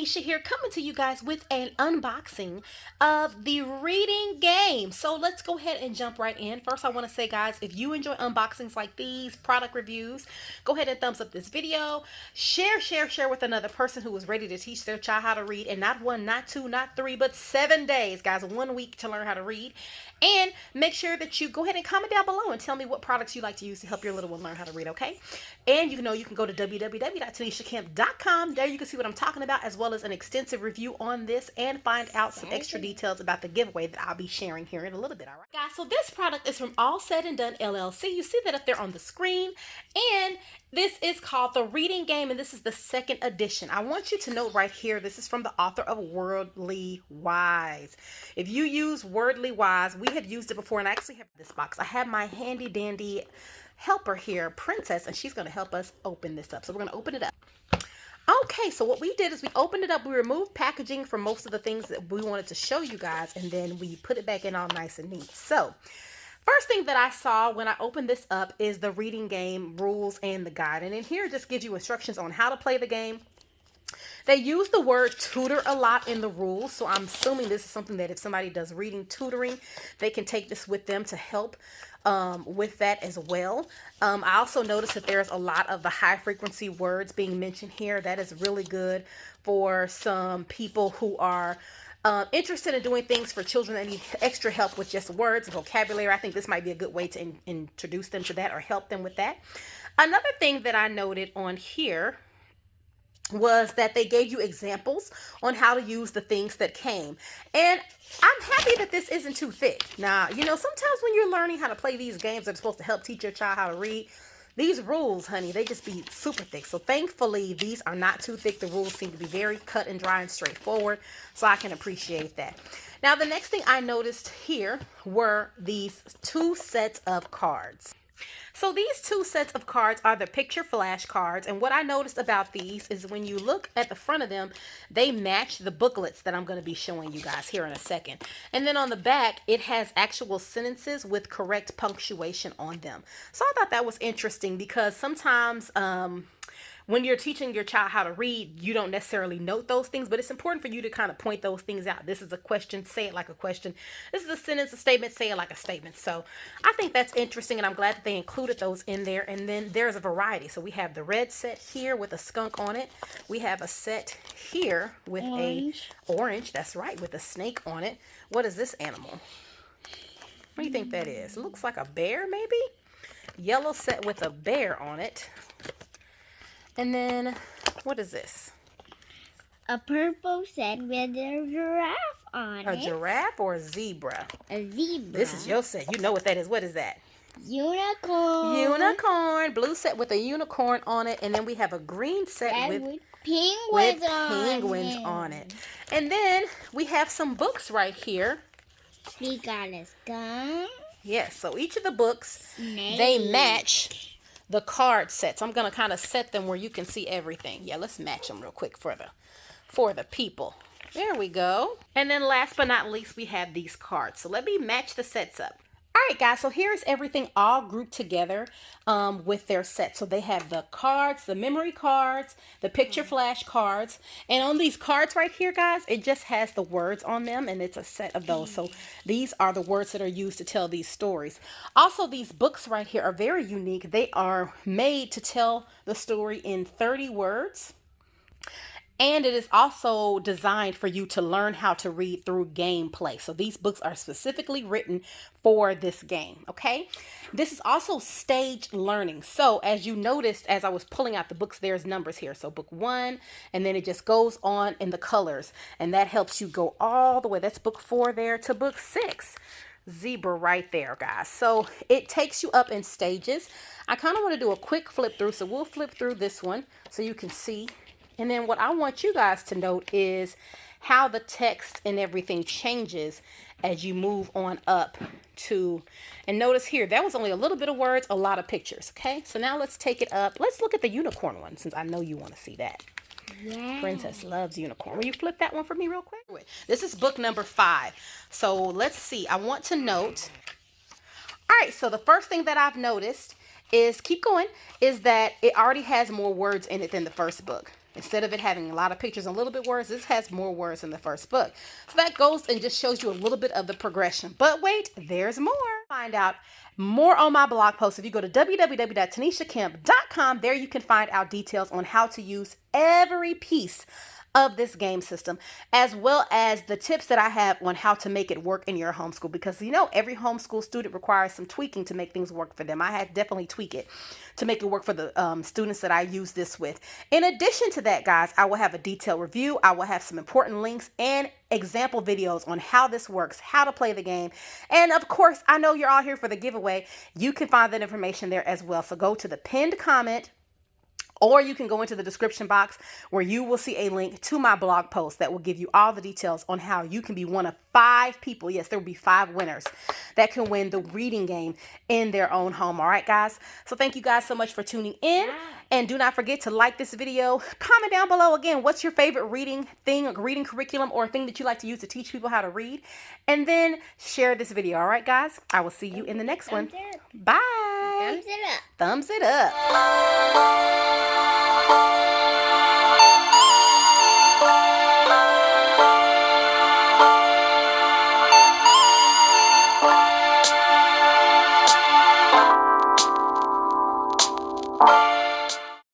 Tanisha here, coming to you guys with an unboxing of the reading game. So let's go ahead and jump right in. First, I want to say, guys, if you enjoy unboxings like these, product reviews, go ahead and thumbs up this video. Share with another person who is ready to teach their child how to read in not one, not two, not three, but 7 days, guys. 1 week to learn how to read. And make sure that you go ahead and comment down below and tell me what products you like to use to help your little one learn how to read, okay? And you can go to www.tanishakemp.com. There you can see what I'm talking about, as well as an extensive review on this, and find out some extra details about the giveaway that I'll be sharing here in a little bit. All right, guys, so this product is from All Said and Done LLC. You see that up there on the screen, and this is called The Reading Game, and this is the 2nd edition. I want you to note right here, this is from the author of Worldly Wise. If you use Worldly Wise, we have used it before, and I actually have this box. I have my handy dandy helper here, Princess, and she's going to help us open this up. So we're going to open it up. Okay, so what we did is we opened it up. We removed packaging from most of the things that we wanted to show you guys, and then we put it back in all nice and neat. So first thing that I saw when I opened this up is the reading game rules and the guide. And in here it just gives you instructions on how to play the game. They use the word tutor a lot in the rules, so I'm assuming this is something that if somebody does reading tutoring, they can take this with them to help with that as well. I also noticed that there's a lot of the high frequency words being mentioned here. That is really good for some people who are interested in doing things for children that need extra help with just words and vocabulary. I think this might be a good way to introduce them to that or help them with that. Another thing that I noted on here was that they gave you examples on how to use the things that came. And I'm happy that this isn't too thick. Now, sometimes when you're learning how to play these games that are supposed to help teach your child how to read, these rules, honey, they just be super thick. So thankfully, these are not too thick. The rules seem to be very cut and dry and straightforward, so I can appreciate that. Now, the next thing I noticed here were these 2 sets of cards. So these 2 sets of cards are the picture flash cards, and what I noticed about these is when you look at the front of them, they match the booklets that I'm going to be showing you guys here in a second. And then on the back, it has actual sentences with correct punctuation on them. So I thought that was interesting because sometimes when you're teaching your child how to read, you don't necessarily note those things, but it's important for you to kind of point those things out. This is a question, say it like a question. This is a sentence, a statement, say it like a statement. So I think that's interesting, and I'm glad that they included those in there. And then there's a variety. So we have the red set here with a skunk on it. We have a set here with orange, that's right, with a snake on it. What is this animal? What do you think that is? It looks like a bear, maybe? Yellow set with a bear on it. And then, what is this? A purple set with a giraffe on it. A giraffe or a zebra? A zebra. This is your set. You know what that is. What is that? Unicorn. Unicorn. Blue set with a unicorn on it. And then we have a green set with penguins on it. And then we have some books right here. We got a skunk. Yes, so each of the books, they match the card sets. I'm going to kind of set them where you can see everything. Yeah, let's match them real quick for the people. There we go. And then last but not least, we have these cards. So let me match the sets up. All right, guys, so here's everything all grouped together with their set. So they have the cards, the memory cards, the picture flash cards. And on these cards right here, guys, it just has the words on them, and it's a set of those. So these are the words that are used to tell these stories. Also, these books right here are very unique. They are made to tell the story in 30 words. And it is also designed for you to learn how to read through gameplay. So these books are specifically written for this game, okay? This is also staged learning. So as you noticed, as I was pulling out the books, there's numbers here. So book 1, and then it just goes on in the colors. And that helps you go all the way. That's book 4 there to book 6. Zebra right there, guys. So it takes you up in stages. I kind of want to do a quick flip through. So we'll flip through this one so you can see. And then what I want you guys to note is how the text and everything changes as you move on up to, and notice here, that was only a little bit of words, a lot of pictures. Okay, so now let's take it up. Let's look at the unicorn one, since I know you want to see that. Yeah. Princess loves unicorn. Will you flip that one for me real quick? This is book number 5. So let's see. I want to note. All right, so the first thing that I've noticed is, keep going, is that it already has more words in it than the first book. Instead of it having a lot of pictures and a little bit words, this has more words in the first book. So that goes and just shows you a little bit of the progression. But wait, there's more. Find out more on my blog post. If you go to www.tanishakemp.com, there you can find out details on how to use every piece of this game system, as well as the tips that I have on how to make it work in your homeschool, because you know every homeschool student requires some tweaking to make things work for them. I had definitely tweak it to make it work for the students that I use this with. In addition to that, guys, I will have a detailed review. I will have some important links and example videos on how this works, how to play the game. And of course, I know you're all here for the giveaway. You can find that information there as well. So go to the pinned comment, or you can go into the description box where you will see a link to my blog post that will give you all the details on how you can be one of 5 people. Yes, there will be 5 winners that can win the reading game in their own home. All right, guys. So thank you guys so much for tuning in. And do not forget to like this video. Comment down below again, what's your favorite reading thing, reading curriculum, or thing that you like to use to teach people how to read. And then share this video. All right, guys. I will see you in the next one. Bye. Thumbs it up. Thumbs it up.